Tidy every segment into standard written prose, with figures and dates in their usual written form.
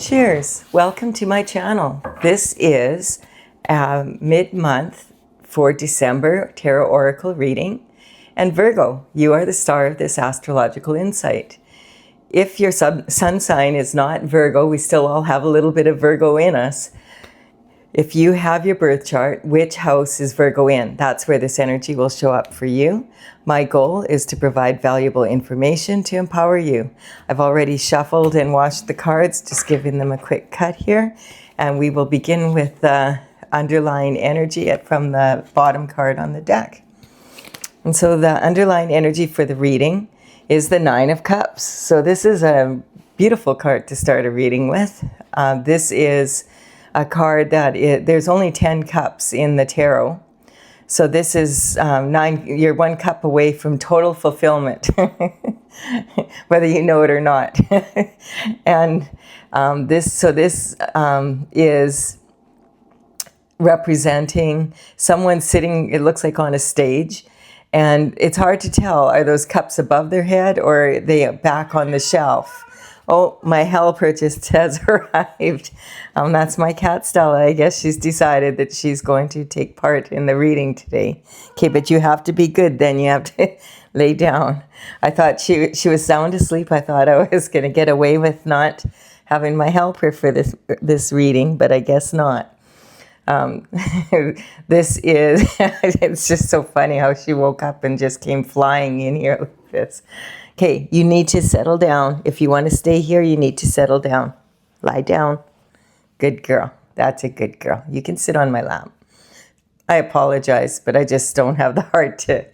Cheers! Welcome to my channel. This is mid-month for December Tarot Oracle reading. And Virgo, you are the star of this astrological insight. If your sun sign is not Virgo, we still all have a little bit of Virgo in us. If you have your birth chart, which house is Virgo in? That's where this energy will show up for you. My goal is to provide valuable information to empower you. I've already shuffled and washed the cards, just giving them a quick cut here. And we will begin with the underlying energy from the bottom card on the deck. And so the underlying energy for the reading is the Nine of Cups. So this is a beautiful card to start a reading with. This is a card that there's only 10 cups in the tarot. So this is you're one cup away from total fulfillment, whether you know it or not. And this is representing someone sitting, it looks like on a stage, and it's hard to tell, are those cups above their head or are they back on the shelf? Oh, my hell purchase has arrived. That's my cat Stella. I guess she's decided that she's going to take part in the reading today. Okay, but you have to be good then. You have to lay down. I thought she was sound asleep. I thought I was going to get away with not having my helper for this reading, but I guess not. This is, it's just so funny how she woke up and just came flying in here like this. Okay, you need to settle down. If you want to stay here, you need to settle down. Lie down. Good girl. That's a good girl. You can sit on my lap. I apologize, but I just don't have the heart to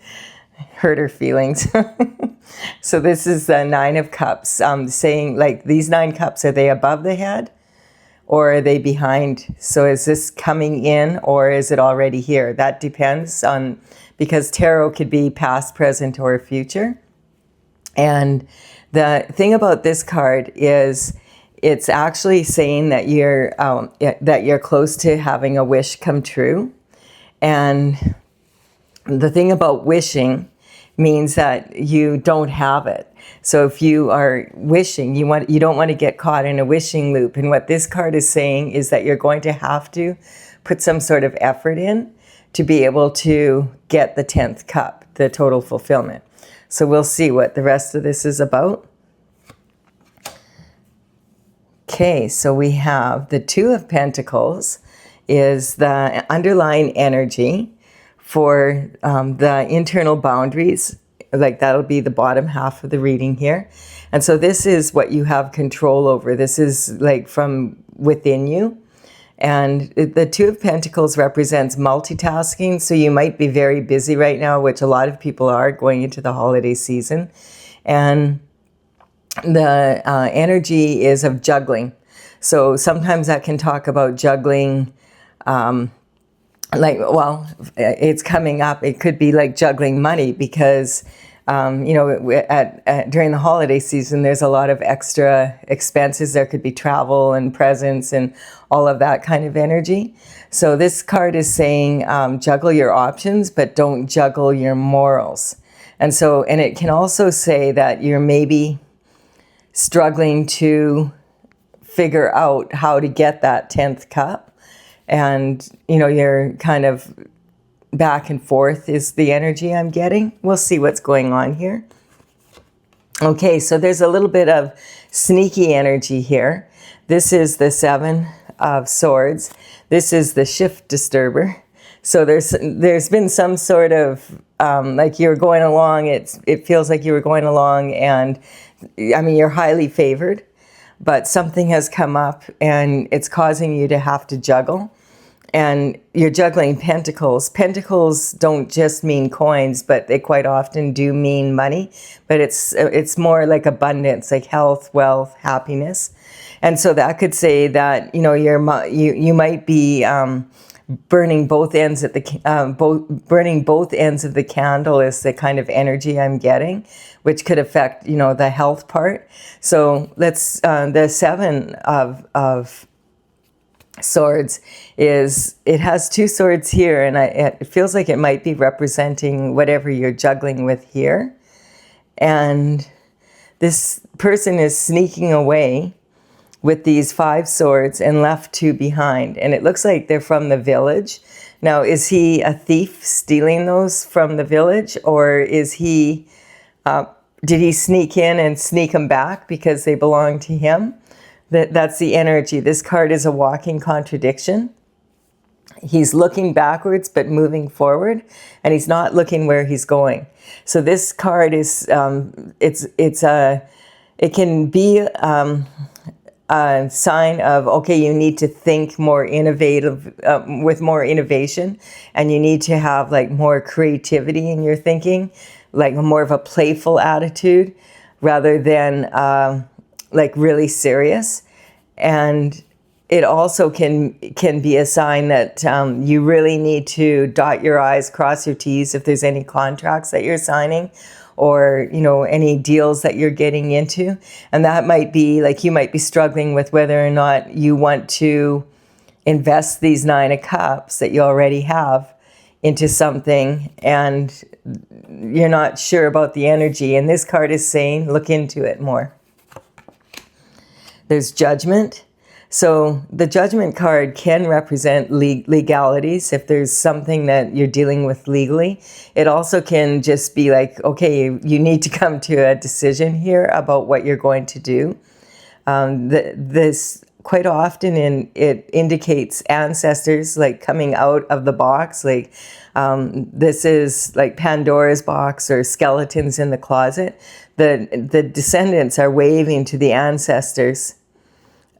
hurt her feelings. So this is the Nine of Cups. Saying, like, these 9 cups, are they above the head or are they behind? So is this coming in or is it already here? That depends on, because tarot could be past, present, or future. And the thing about this card is it's actually saying that you're close to having a wish come true. And the thing about wishing means that you don't have it. So if you are wishing, you don't want to get caught in a wishing loop. And what this card is saying is that you're going to have to put some sort of effort in to be able to get the 10th cup, the total fulfillment. So we'll see what the rest of this is about. Okay, so we have the Two of Pentacles is the underlying energy for the internal boundaries. Like that'll be the bottom half of the reading here. And so this is what you have control over. This is like from within you. And the Two of Pentacles represents multitasking. So you might be very busy right now, which a lot of people are going into the holiday season. And the energy is of juggling. So sometimes that can talk about juggling, it's coming up. It could be like juggling money because during the holiday season, there's a lot of extra expenses. There could be travel and presents and all of that kind of energy. So this card is saying juggle your options, but don't juggle your morals. And it can also say that you're maybe struggling to figure out how to get that 10th cup. And, you're kind of back and forth is the energy I'm getting. We'll see what's going on here. Okay, so there's a little bit of sneaky energy here. This is the Seven of Swords. This is the shift disturber. So there's been some sort of, like you're going along, it feels like you were going along and, you're highly favored, but something has come up and it's causing you to have to juggle. And you're juggling pentacles. Pentacles don't just mean coins, but they quite often do mean money. But it's more like abundance, like health, wealth, happiness. And so that could say that you might be burning both ends of the candle is the kind of energy I'm getting, which could affect the health part. So let's the Seven of Swords it has 2 swords here, and it feels like it might be representing whatever you're juggling with here. And this person is sneaking away with these 5 swords and left 2 behind. And it looks like they're from the village. Now, is he a thief stealing those from the village, or is he, did he sneak in and sneak them back because they belong to him? That's the energy. This card is a walking contradiction. He's looking backwards but moving forward, and he's not looking where he's going. So this card is, it can be a sign of, okay, you need to think more innovative, with more innovation, and you need to have like more creativity in your thinking, like more of a playful attitude rather than like really serious. And it also can be a sign that you really need to dot your I's, cross your T's if there's any contracts that you're signing, or, you know, any deals that you're getting into. And that might be like, you might be struggling with whether or not you want to invest these 9 of Cups that you already have into something, and you're not sure about the energy. And this card is saying, look into it more. There's Judgment. So the Judgment card can represent legalities if there's something that you're dealing with legally. It also can just be like, okay, you need to come to a decision here about what you're going to do. This quite often it indicates ancestors like coming out of the box, like this is like Pandora's box or skeletons in the closet. The descendants are waving to the ancestors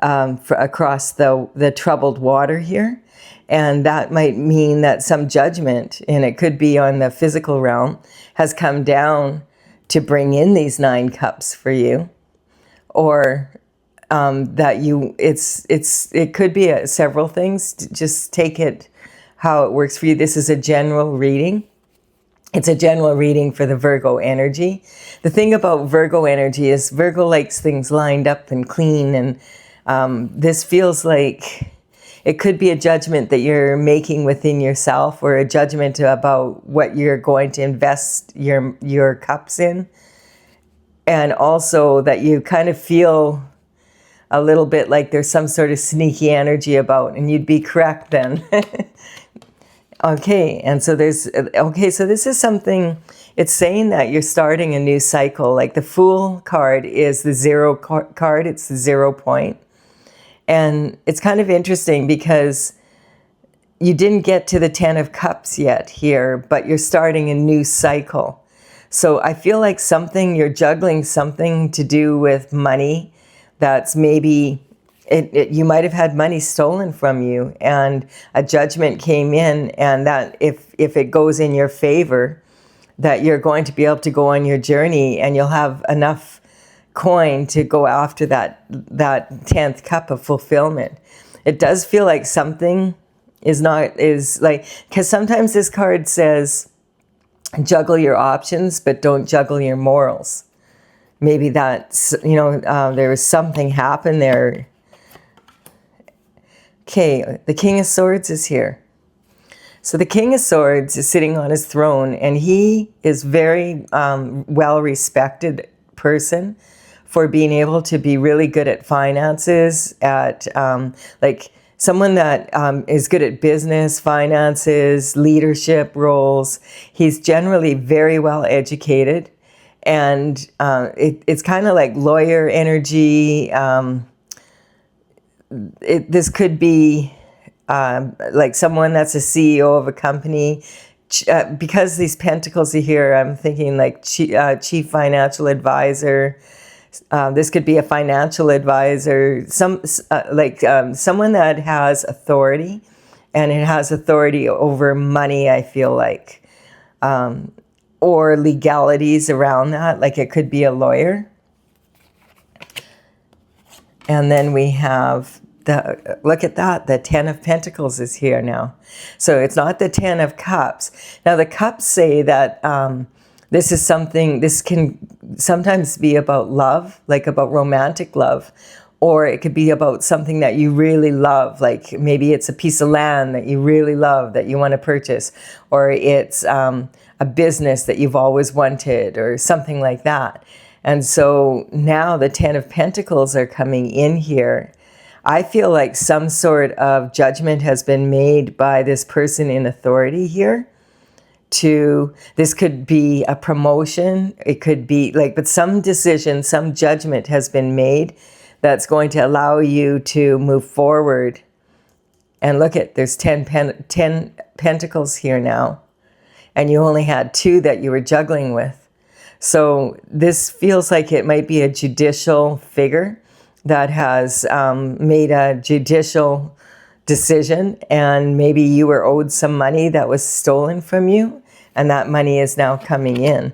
across the troubled water here. And that might mean that some judgment, and it could be on the physical realm, has come down to bring in these 9 cups for you. Or that it could be several things. Just take it how it works for you. This is a general reading. It's a general reading for the Virgo energy. The thing about Virgo energy is Virgo likes things lined up and clean, and this feels like it could be a judgment that you're making within yourself, or a judgment about what you're going to invest your cups in. And also that you kind of feel a little bit like there's some sort of sneaky energy about, and you'd be correct then. Okay, and so so this is something, it's saying that you're starting a new cycle. Like the Fool card is the 0 card, it's the 0 point. And it's kind of interesting because you didn't get to the 10 of Cups yet here, but you're starting a new cycle. So I feel like you're juggling something to do with money that's maybe, you might have had money stolen from you, and a judgment came in, and that if it goes in your favor, that you're going to be able to go on your journey, and you'll have enough coin to go after that 10th cup of fulfillment. It does feel like something is like, because sometimes this card says juggle your options but don't juggle your morals. Maybe that's, there was something happened there. Okay, the King of Swords is here. So the King of Swords is sitting on his throne, and he is very well-respected person for being able to be really good at finances, at like someone that is good at business, finances, leadership roles. He's generally very well educated, and it's kind of like lawyer energy. This could be like someone that's a CEO of a company. Because these pentacles are here, I'm thinking like chief financial advisor. This could be a financial advisor, someone that has authority, and it has authority over money, I feel like, or legalities around that, like it could be a lawyer. And then we have look at that, the 10 of Pentacles is here now. So it's not the 10 of Cups. Now the Cups say that this can sometimes be about love, like about romantic love, or it could be about something that you really love, like maybe it's a piece of land that you really love that you want to purchase, or it's a business that you've always wanted, or something like that. And so now the 10 of Pentacles are coming in here, I feel like some sort of judgment has been made by this person in authority here. This could be a promotion, it could be like, but some decision, some judgment has been made that's going to allow you to move forward. And look at, there's 10 pentacles here now, and you only had 2 that you were juggling with. So this feels like it might be a judicial figure that has made a judicial decision, and maybe you were owed some money that was stolen from you, and that money is now coming in.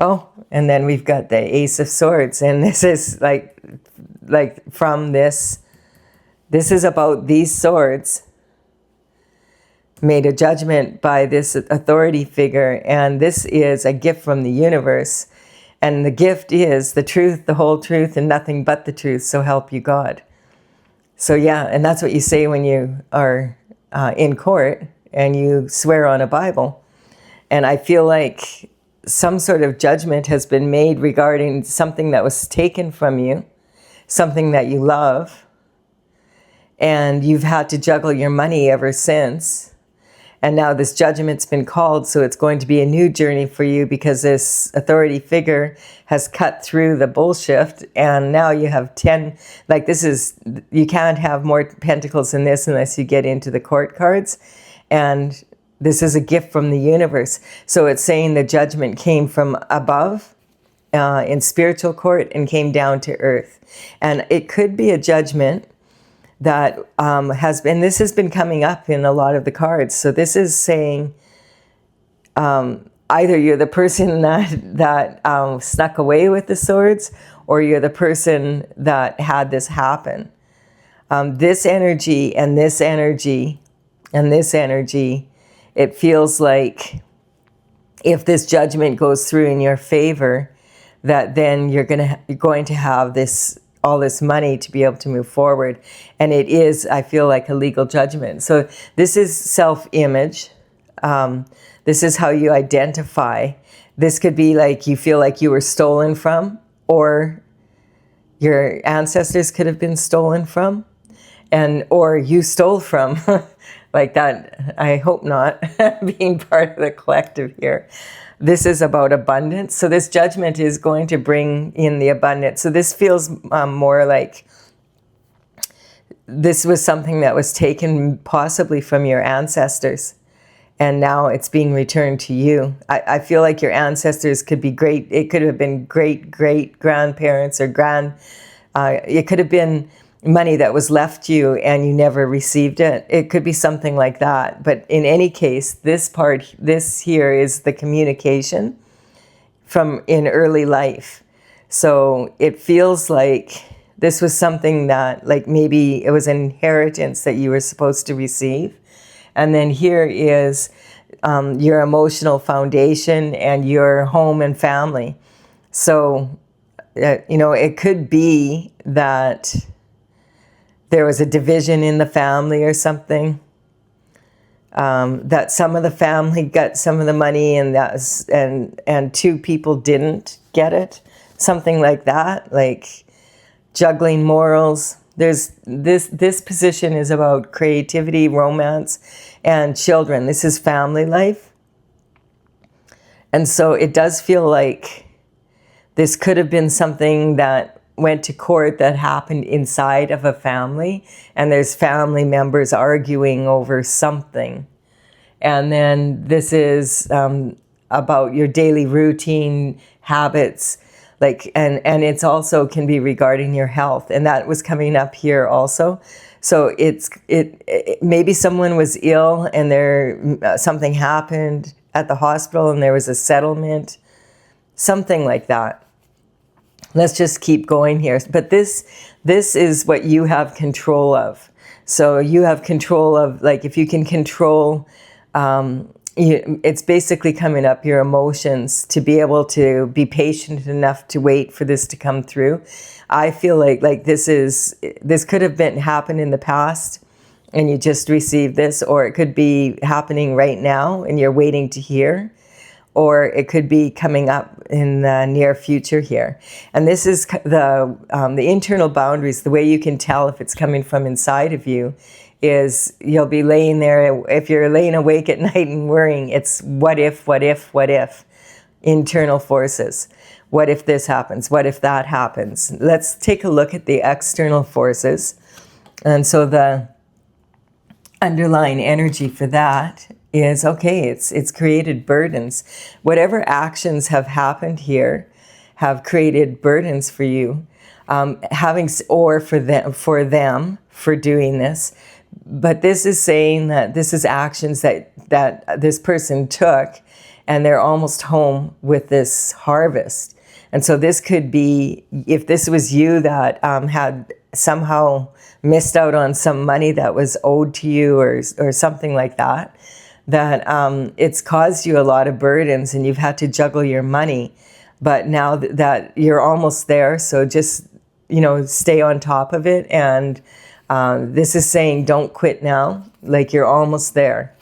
Oh, and then we've got the Ace of Swords, and this is like from this is about these swords made a judgment by this authority figure, and this is a gift from the universe, and the gift is the truth, the whole truth, and nothing but the truth, so help you God. So yeah, and that's what you say when you are in court and you swear on a Bible. And I feel like some sort of judgment has been made regarding something that was taken from you, something that you love, and you've had to juggle your money ever since. And now this judgment's been called, so it's going to be a new journey for you, because this authority figure has cut through the bullshit, and now you have 10, like this is, you can't have more pentacles than this unless you get into the court cards. And this is a gift from the universe. So it's saying the judgment came from above in spiritual court and came down to earth. And it could be a judgment that this has been coming up in a lot of the cards. So this is saying either you're the person that snuck away with the swords, or you're the person that had this happen. This energy and this energy and this energy, it feels like if this judgment goes through in your favor, that then you're going to have all this money to be able to move forward. And it is, I feel like, a legal judgment. So this is self-image. This is how you identify. This could be like you feel like you were stolen from, or your ancestors could have been stolen from, or you stole from. Like that, I hope not, being part of the collective here. This is about abundance. So this judgment is going to bring in the abundance. So this feels more like this was something that was taken possibly from your ancestors, and now it's being returned to you. I feel like your ancestors could be great. It could have been great-great-grandparents, or it could have been money that was left you and you never received it. It could be something like that. But in any case, this here is the communication from in early life. So it feels like this was something that, like, maybe it was an inheritance that you were supposed to receive. And then here is your emotional foundation and your home and family. So, it could be that there was a division in the family or something, that some of the family got some of the money and 2 people didn't get it, something like that, like juggling morals. There's this position is about creativity, romance, and children. This is family life. And so it does feel like this could have been something that went to court that happened inside of a family, and there's family members arguing over something. And then this is about your daily routine habits, like, and it's also can be regarding your health, and that was coming up here also. So it maybe someone was ill and something happened at the hospital and there was a settlement, something like that. Let's just keep going here. But this is what you have control of. So you have control of, like, if you can control, it's basically coming up your emotions, to be able to be patient enough to wait for this to come through. I feel like this could have happened in the past and you just received this, or it could be happening right now and you're waiting to hear. or it could be coming up in the near future here. And this is the internal boundaries. The way you can tell if it's coming from inside of you is you'll be laying there, if you're laying awake at night and worrying, it's what if, what if, what if, internal forces. What if this happens? What if that happens? Let's take a look at the external forces. And so the underlying energy for that is, okay, it's created burdens. Whatever actions have happened here have created burdens for you, or for them for doing this. But this is saying that this is actions that this person took, and they're almost home with this harvest. And so this could be, if this was you that had somehow missed out on some money that was owed to you, or something like that, that it's caused you a lot of burdens and you've had to juggle your money. But now that you're almost there, so just, stay on top of it. And this is saying don't quit now, like you're almost there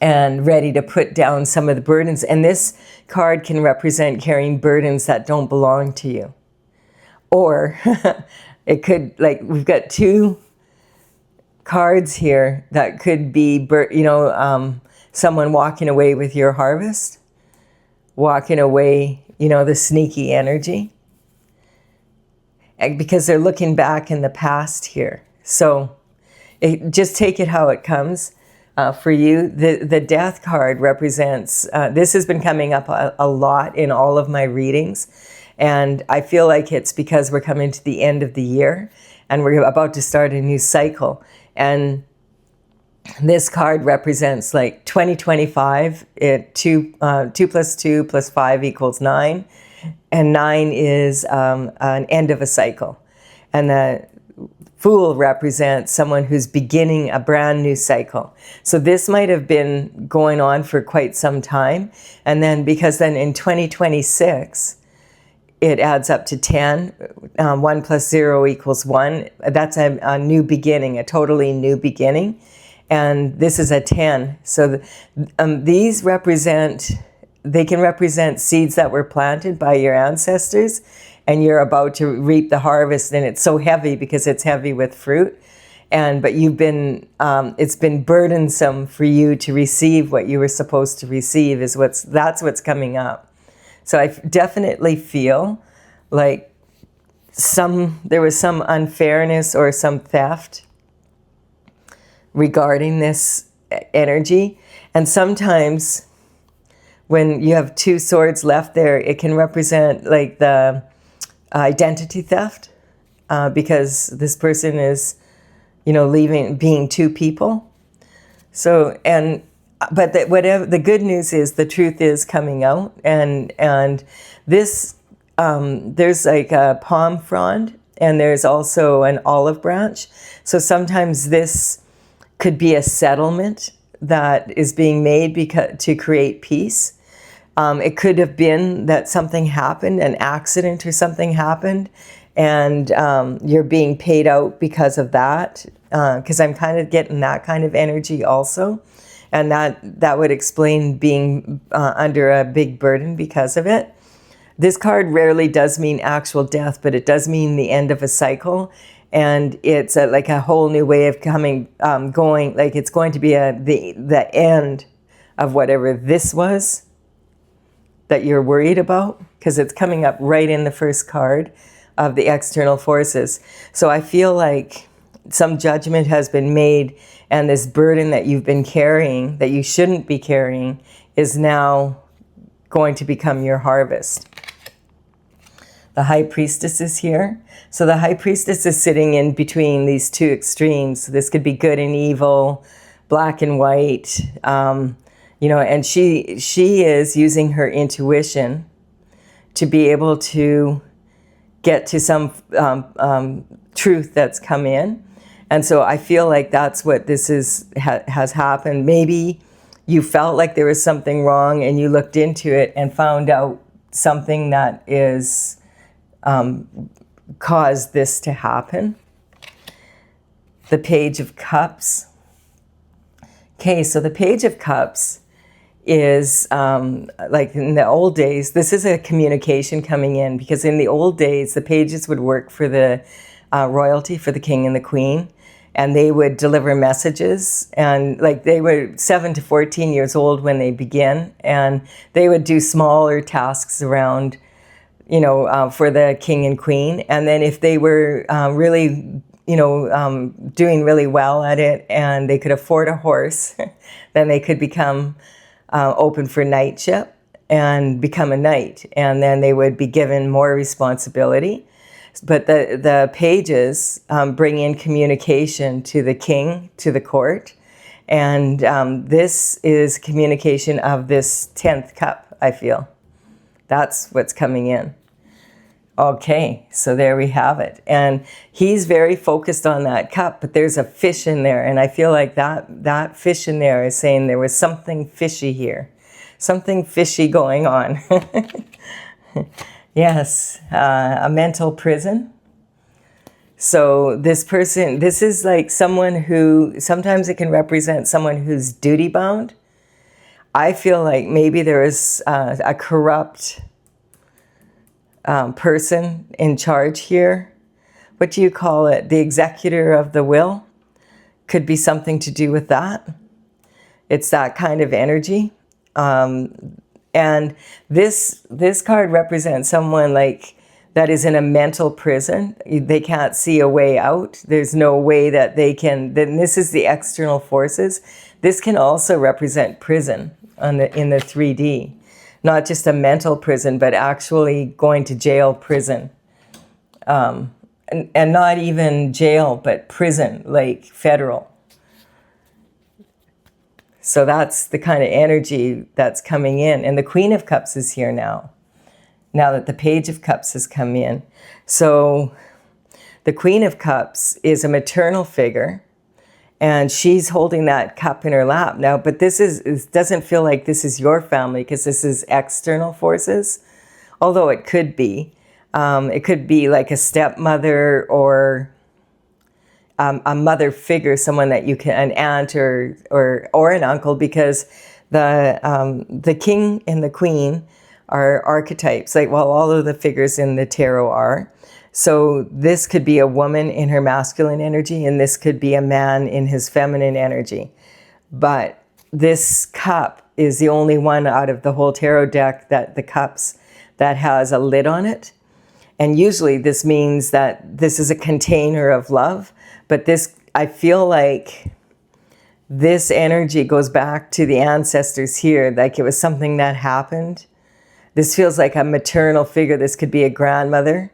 and ready to put down some of the burdens. And this card can represent carrying burdens that don't belong to you. Or it could, like, we've got two cards here that could be, someone walking away with your harvest, walking away, the sneaky energy, and because they're looking back in the past here. So just take it how it comes. For you, the death card represents, this has been coming up a lot in all of my readings, and I feel like it's because we're coming to the end of the year and we're about to start a new cycle. And this card represents like 2025, 2 plus 2 plus 5 equals 9, and 9 is an end of a cycle. And the Fool represents someone who's beginning a brand new cycle. So this might have been going on for quite some time. And then because then in 2026, it adds up to 10. 1 plus 0 equals 1. That's a new beginning, a totally new beginning. And this is a 10. So these they can represent seeds that were planted by your ancestors, and you're about to reap the harvest, and it's so heavy because it's heavy with fruit. But you've been, it's been burdensome for you to receive what you were supposed to receive. That's what's coming up. So I definitely feel like there was some unfairness or some theft regarding this energy. And sometimes when you have 2 swords left there, it can represent like the identity theft, because this person is, being 2 people. So, but whatever the good news is, the truth is coming out, and this, there's like a palm frond, and there's also an olive branch. So sometimes this could be a settlement that is being made to create peace. It could have been that something happened, an accident or something happened, and you're being paid out because of that, because I'm kind of getting that kind of energy also. And that would explain being under a big burden because of it. This card rarely does mean actual death, but it does mean the end of a cycle. And it's like a whole new way of going, like it's going to be the end of whatever this was that you're worried about, because it's coming up right in the first card of the external forces. So I feel like some judgment has been made, and this burden that you've been carrying, that you shouldn't be carrying, is now going to become your harvest. The High Priestess is here. So the High Priestess is sitting in between these 2 extremes. This could be good and evil, black and white, and she is using her intuition to be able to get to some truth that's come in. And so I feel like that's what this has happened. Maybe you felt like there was something wrong and you looked into it and found out something that is caused this to happen. The Page of Cups. Okay, so the Page of Cups is like in the old days, this is a communication coming in, because in the old days, the pages would work for the royalty, for the king and the queen, and they would deliver messages, and like they were 7 to 14 years old when they begin, and they would do smaller tasks around, you know, for the king and queen. And then if they were really, you know, doing really well at it and they could afford a horse, then they could become open for knightship and become a knight. And then they would be given more responsibility. But the pages bring in communication to the king, to the court. And this is communication of this 10th cup, I feel. That's what's coming in. Okay, so there we have it. And he's very focused on that cup, but there's a fish in there. And I feel like that fish in there is saying there was something fishy here. Something fishy going on. Yes, a mental prison. So this person, this is like someone who, sometimes it can represent someone who's duty bound. I feel like maybe there is a corrupt person in charge here. What do you call it? The executor of the will? Could be something to do with that. It's that kind of energy. And this card represents someone like that is in a mental prison. They can't see a way out. There's no way that they can, then this is the external forces. This can also represent prison in the 3D. Not just a mental prison, but actually going to jail, prison. And not even jail, but prison, like federal. So that's the kind of energy that's coming in. And the Queen of Cups is here now that the Page of Cups has come in. So the Queen of Cups is a maternal figure, and she's holding that cup in her lap now. But it doesn't feel like this is your family, because this is external forces, although it could be. It could be like a stepmother or a mother figure, someone that you can, an aunt or an uncle, because the king and the queen are archetypes, like, well, all of the figures in the tarot are. So this could be a woman in her masculine energy, and this could be a man in his feminine energy. But this cup is the only one out of the whole tarot deck, that the cups, that has a lid on it. And usually this means that this is a container of love. But this, I feel like this energy goes back to the ancestors here, like it was something that happened. This feels like a maternal figure. This could be a grandmother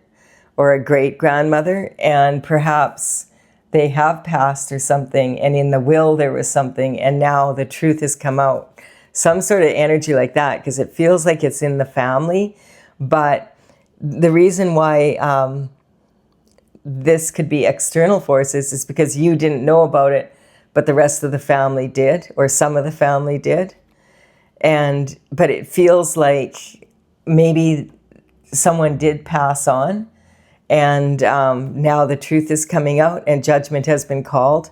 or a great-grandmother, and perhaps they have passed or something, and in the will there was something, and now the truth has come out. Some sort of energy like that, because it feels like it's in the family. But the reason why this could be external forces is because you didn't know about it, but the rest of the family did, or some of the family did. But it feels like maybe someone did pass on, and now the truth is coming out and judgment has been called.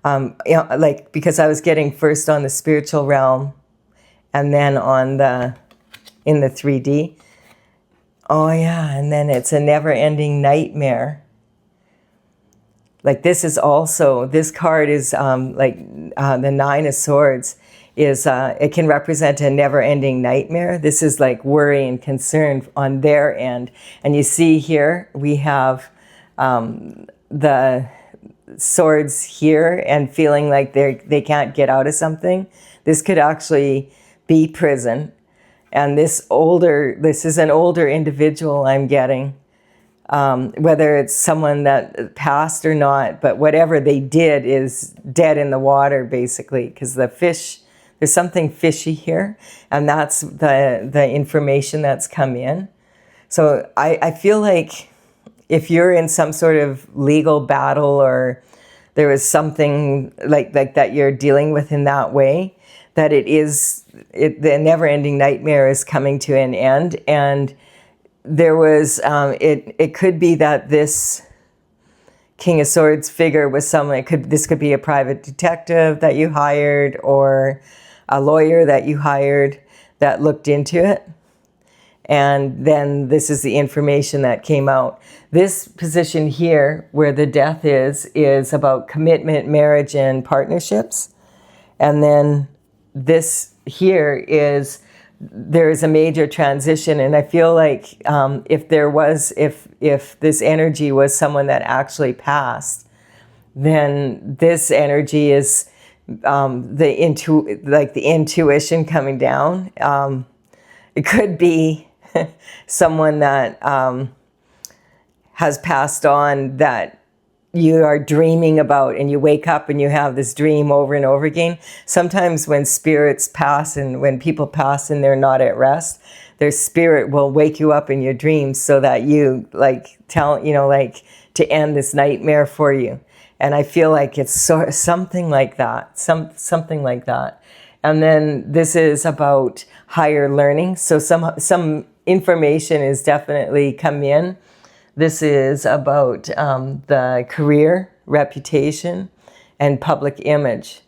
You know, like, because I was getting first on the spiritual realm and then in the 3D. Oh yeah, and then it's a never-ending nightmare. Like this card is the Nine of Swords. It can represent a never-ending nightmare. This is like worry and concern on their end. And you see here, we have the swords here and feeling like they can't get out of something. This could actually be prison. And this is an older individual I'm getting, whether it's someone that passed or not, but whatever they did is dead in the water, basically, because the fish, there's something fishy here, and that's the information that's come in. So I feel like if you're in some sort of legal battle, or there was something like that you're dealing with in that way, that the never-ending nightmare is coming to an end. And there was, it could be that this King of Swords figure was someone, this could be a private detective that you hired, or a lawyer that you hired that looked into it. And then this is the information that came out. This position here, where the death is about commitment, marriage, and partnerships. And then this here is, there is a major transition. And I feel like if this energy was someone that actually passed, then this energy is the intuition coming down. It could be someone that has passed on that you are dreaming about, and you wake up and you have this dream over and over again. Sometimes when spirits pass and when people pass and they're not at rest, their spirit will wake you up in your dreams so that you to end this nightmare for you. And I feel like it's something like that, something like that. And then this is about higher learning. So some information is definitely come in. This is about the career, reputation, and public image.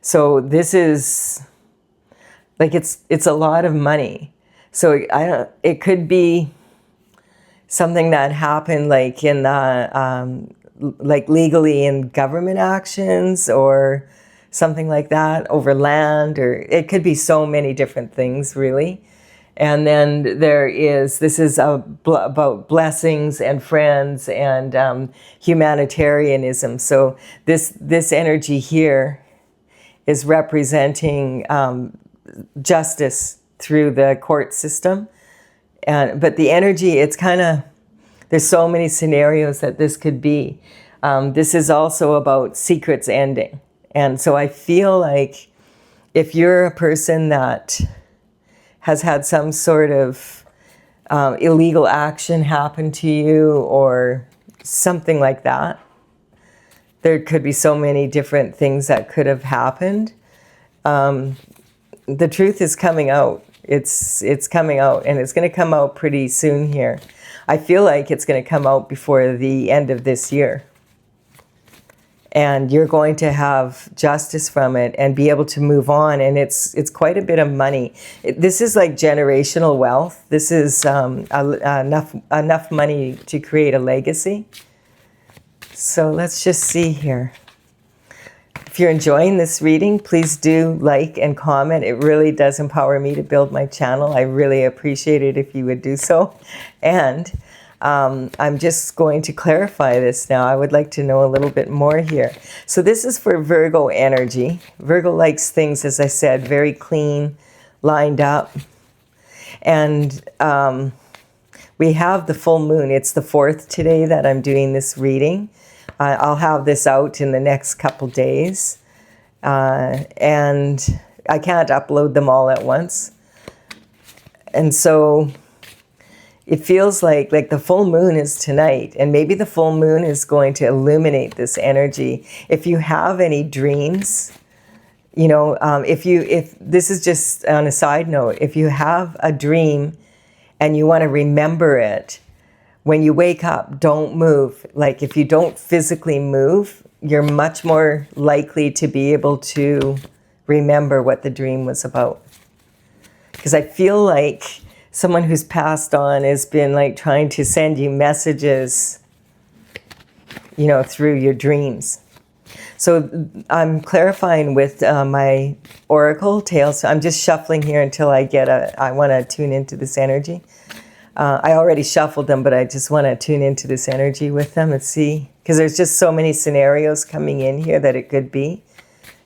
So this is like it's a lot of money. So it could be something that happened like in the like legally in government actions or something like that, over land, or it could be so many different things really. And then this is about blessings and friends and humanitarianism. So this energy here is representing justice through the court system. But the energy, it's kind of, there's so many scenarios that this could be. This is also about secrets ending. And so I feel like if you're a person that has had some sort of illegal action happen to you or something like that, there could be so many different things that could have happened. The truth is coming out. It's coming out, and it's going to come out pretty soon here. I feel like it's going to come out before the end of this year. And you're going to have justice from it and be able to move on. And it's quite a bit of money. This is like generational wealth. This is enough money to create a legacy. So let's just see here. If you're enjoying this reading, please do like and comment. It really does empower me to build my channel. I really appreciate it if you would do so. And I'm just going to clarify this now. I would like to know a little bit more here. So this is for Virgo energy. Virgo likes things, as I said, very clean, lined up. And we have the full moon. It's the 4th today that I'm doing this reading. I'll have this out in the next couple days. And I can't upload them all at once. And so it feels like the full moon is tonight, and maybe the full moon is going to illuminate this energy. If you have any dreams, if this is just on a side note, if you have a dream and you want to remember it, when you wake up, don't move. Like if you don't physically move, you're much more likely to be able to remember what the dream was about. Because I feel like someone who's passed on has been like trying to send you messages, through your dreams. So I'm clarifying with my oracle tales. I'm just shuffling here until I want to tune into this energy. I already shuffled them, but I just want to tune into this energy with them and see, because there's just so many scenarios coming in here that it could be.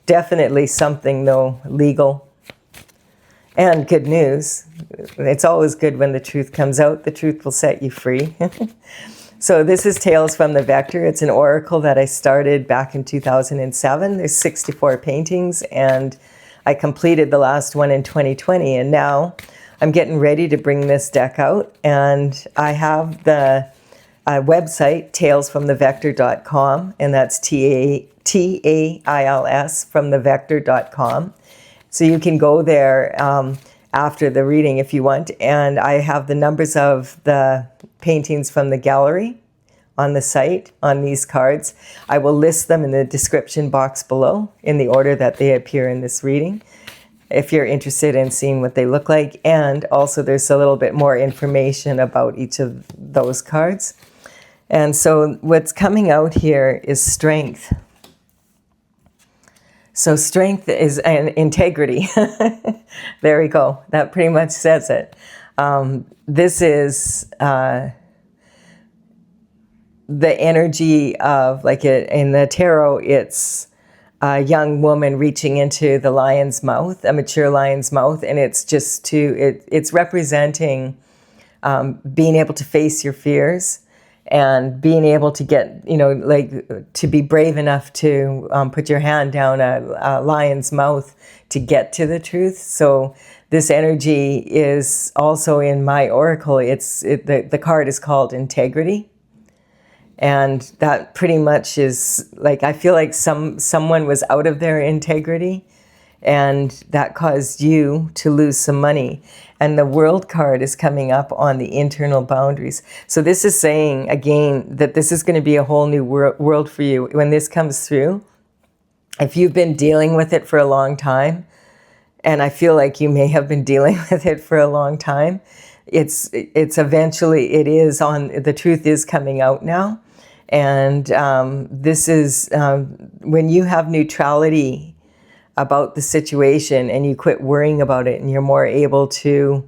Definitely something though legal. And good news. It's always good when the truth comes out. The truth will set you free. So this is Tales from the Vector. It's an oracle that I started back in 2007. There's 64 paintings, and I completed the last one in 2020. And now I'm getting ready to bring this deck out. And I have the website, talesfromthevector.com, and that's TAILS from thevector.com. So you can go there after the reading if you want. And I have the numbers of the paintings from the gallery on the site on these cards. I will list them in the description box below in the order that they appear in this reading. if you're interested in seeing what they look like. And also there's a little bit more information about each of those cards. And so what's coming out here is strength. So strength is an integrity. There we go. That pretty much says it. This is the energy of, like in the tarot, it's a young woman reaching into the lion's mouth, a mature lion's mouth, and it's just it's representing being able to face your fears and being able to get, like to be brave enough to put your hand down a lion's mouth to get to the truth. So this energy is also in my oracle. The card is called integrity. And that pretty much is like, I feel like someone was out of their integrity and that caused you to lose some money. And the World card is coming up on the internal boundaries. So this is saying, again, that this is going to be a whole new world for you when this comes through. If you've been dealing with it for a long time, and I feel like you may have been dealing with it for a long time, it's eventually, the truth is coming out now. And this is when you have neutrality about the situation and you quit worrying about it and you're more able to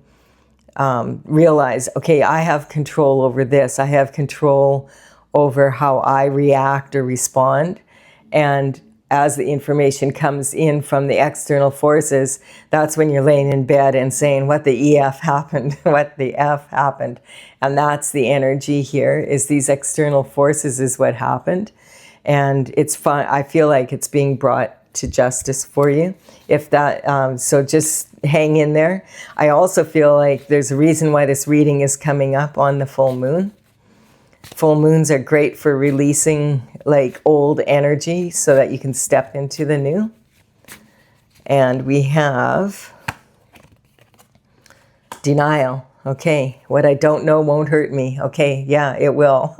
realize, okay, I have control over this. I have control over how I react or respond. And as the information comes in from the external forces, that's when you're laying in bed and saying what the EF happened, what the F happened. And that's the energy here, is these external forces is what happened. And it's fun. I feel like it's being brought to justice for you. So just hang in there. I also feel like there's a reason why this reading is coming up on the full moon. Full moons are great for releasing like old energy so that you can step into the new. And we have denial. Okay, what I don't know won't hurt me. Okay, yeah, it will.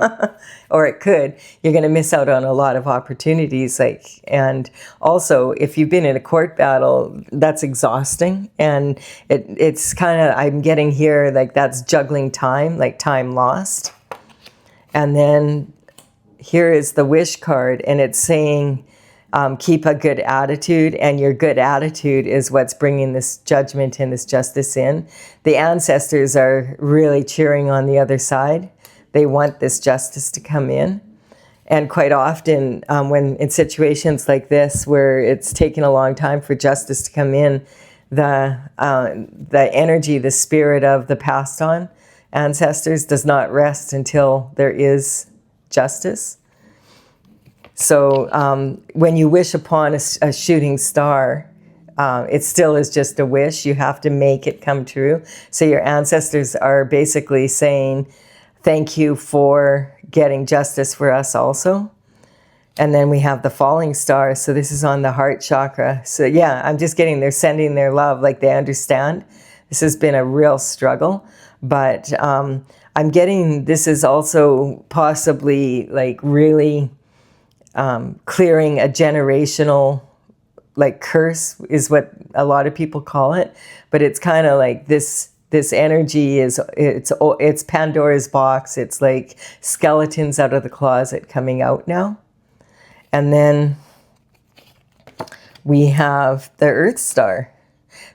Or it could. You're going to miss out on a lot of opportunities. And also, if you've been in a court battle, that's exhausting. And it's kind of, I'm getting here, like that's juggling time, like time lost. And then here is the wish card, and it's saying, keep a good attitude, and your good attitude is what's bringing this judgment and this justice in. The ancestors are really cheering on the other side. They want this justice to come in. And quite often, when in situations like this, where it's taken a long time for justice to come in, the energy, the spirit of the passed on ancestors does not rest until there is justice. So when you wish upon a shooting star, it still is just a wish. You have to make it come true. So your ancestors are basically saying, thank you for getting justice for us also. And then we have the falling star. So this is on the heart chakra. So yeah, I'm just getting, they're sending their love, like they understand. This has been a real struggle. But I'm getting, this is also possibly like really clearing a generational like curse is what a lot of people call it. But it's kind of like this energy is, it's Pandora's box. It's like skeletons out of the closet coming out now. And then we have the Earth Star.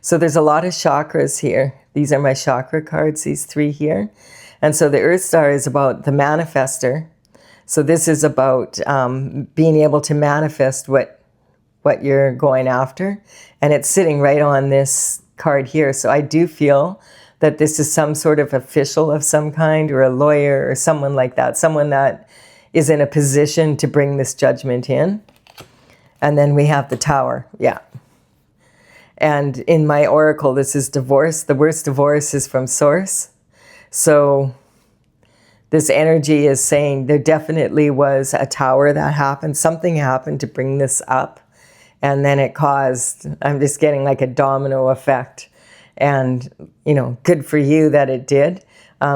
So there's a lot of chakras here. These are my chakra cards, these three here. And so the Earth Star is about the manifester. So this is about being able to manifest what you're going after. And it's sitting right on this card here. So I do feel that this is some sort of official of some kind, or a lawyer or someone like that. Someone that is in a position to bring this judgment in. And then we have the Tower, yeah. And in my oracle, this is divorce. The worst divorce is from source. So this energy is saying there definitely was a tower that happened. Something happened to bring this up. And then it caused, I'm just getting like a domino effect. And, good for you that it did.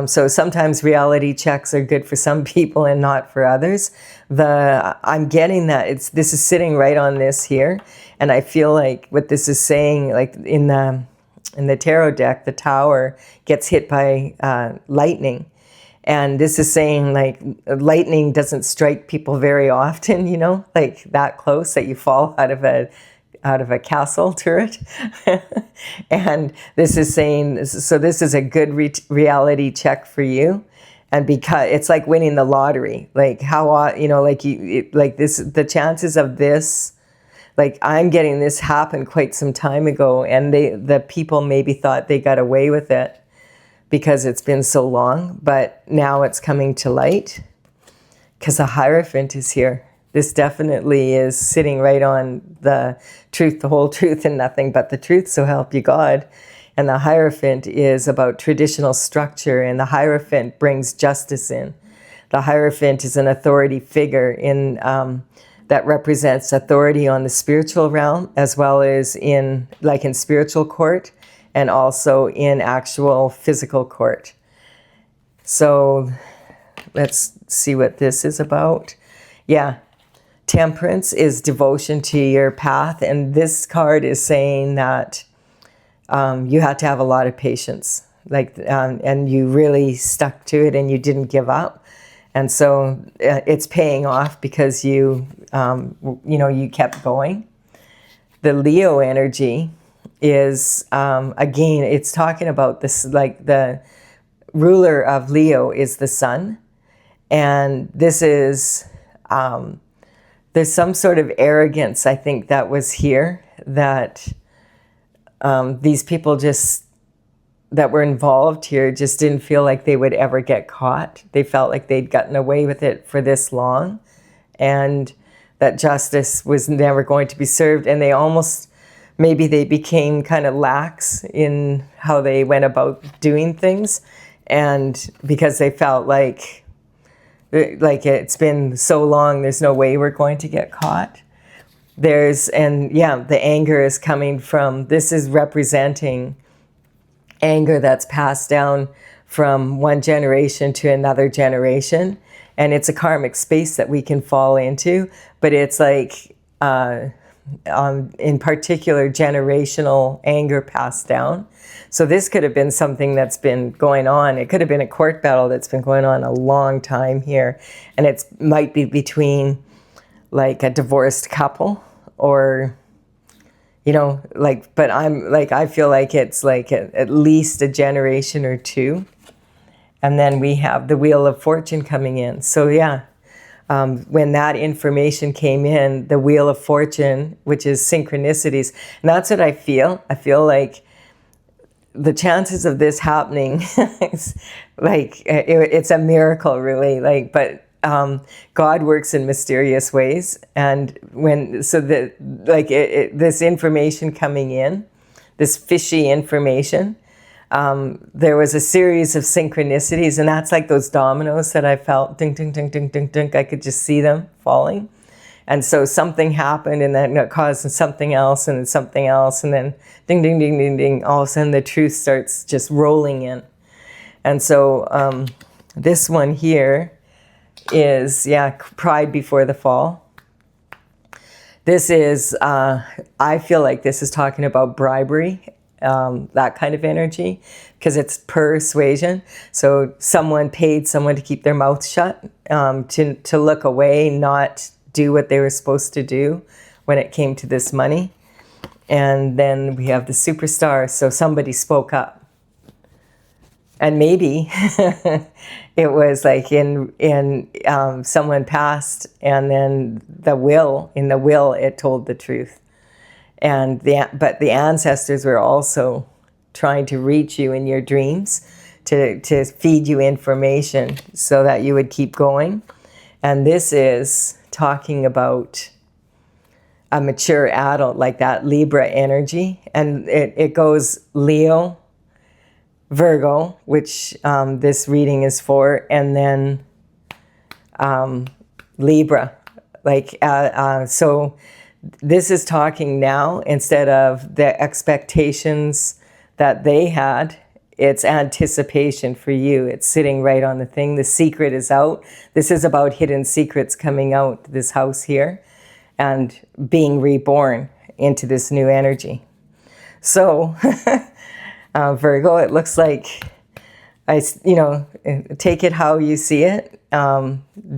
So sometimes reality checks are good for some people and not for others. I'm getting that this is sitting right on this here, and I feel like what this is saying, like in the tarot deck, the Tower gets hit by lightning. And this is saying, like, lightning doesn't strike people very often, you know, like that close that you fall out of a castle turret. And this is saying, so this is a good reality check for you. And because it's like winning the lottery, like how, you know, like like this, the chances of this, like I'm getting this happen quite some time ago, and the people maybe thought they got away with it because it's been so long, but now it's coming to light because a Hierophant is here. This definitely is sitting right on the truth, the whole truth, and nothing but the truth, so help you God. And the Hierophant is about traditional structure, and the Hierophant brings justice in. The Hierophant is an authority figure that represents authority on the spiritual realm, as well as in spiritual court, and also in actual physical court. So let's see what this is about. Yeah, Temperance is devotion to your path, and this card is saying that you had to have a lot of patience, and you really stuck to it and you didn't give up. And so it's paying off because you kept going. The Leo energy is, again, it's talking about this, like the ruler of Leo is the sun. And this is, there's some sort of arrogance, I think, that was here, that these people that were involved here just didn't feel like they would ever get caught. They felt like they'd gotten away with it for this long, and that justice was never going to be served. And maybe they became kind of lax in how they went about doing things. And because they felt like it's been so long, there's no way we're going to get caught. The anger is coming from, this is representing anger that's passed down from one generation to another generation. And it's a karmic space that we can fall into, but it's like, in particular, generational anger passed down. So this could have been something that's been going on. It could have been a court battle that's been going on a long time here. And it might be between like a divorced couple or, you know, like, but I feel like it's like at least a generation or two. And then we have the Wheel of Fortune coming in. So yeah. When that information came in, the Wheel of Fortune, which is synchronicities, and that's what I feel. I feel like the chances of this happening, it's a miracle, really. But God works in mysterious ways, and this information coming in, this fishy information. There was a series of synchronicities, and that's like those dominoes that I felt, ding, ding, ding, ding, ding, ding. I could just see them falling. And so something happened, and then it caused something else, and then something else, and then ding, ding, ding, ding, ding. All of a sudden, the truth starts just rolling in. And so this one here is, pride before the fall. This is, I feel like this is talking about bribery. That kind of energy, because it's persuasion. So someone paid someone to keep their mouth shut, to look away, not do what they were supposed to do when it came to this money. And then we have the Superstar. So somebody spoke up. And maybe it was like in someone passed, and then in the will, it told the truth. But the ancestors were also trying to reach you in your dreams to feed you information so that you would keep going. And this is talking about a mature adult, like that Libra energy. And it goes Leo, Virgo, which this reading is for, and then Libra. So this is talking now instead of the expectations that they had It's anticipation for you. It's sitting right on the thing. The secret is out. This is about hidden secrets coming out, this house here, and being reborn into this new energy. So, Virgo, it looks like, take it how you see it.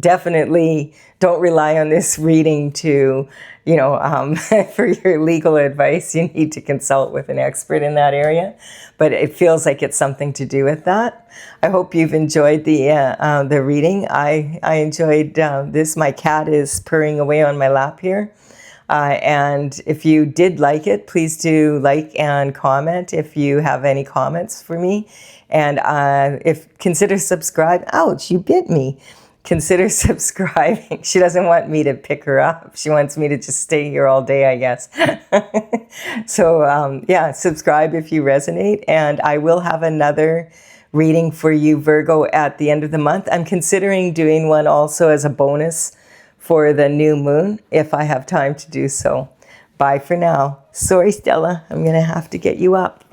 Definitely don't rely on this reading to, for your legal advice. You need to consult with an expert in that area. But it feels like it's something to do with that. I hope you've enjoyed the reading. I enjoyed this. My cat is purring away on my lap here. And if you did like it, please do like and comment if you have any comments for me. And consider subscribe. Ouch, you bit me. Consider subscribing. She doesn't want me to pick her up. She wants me to just stay here all day, I guess. So yeah, subscribe if you resonate. And I will have another reading for you, Virgo, at the end of the month. I'm considering doing one also as a bonus for the new moon, if I have time to do so. Bye for now. Sorry, Stella, I'm going to have to get you up.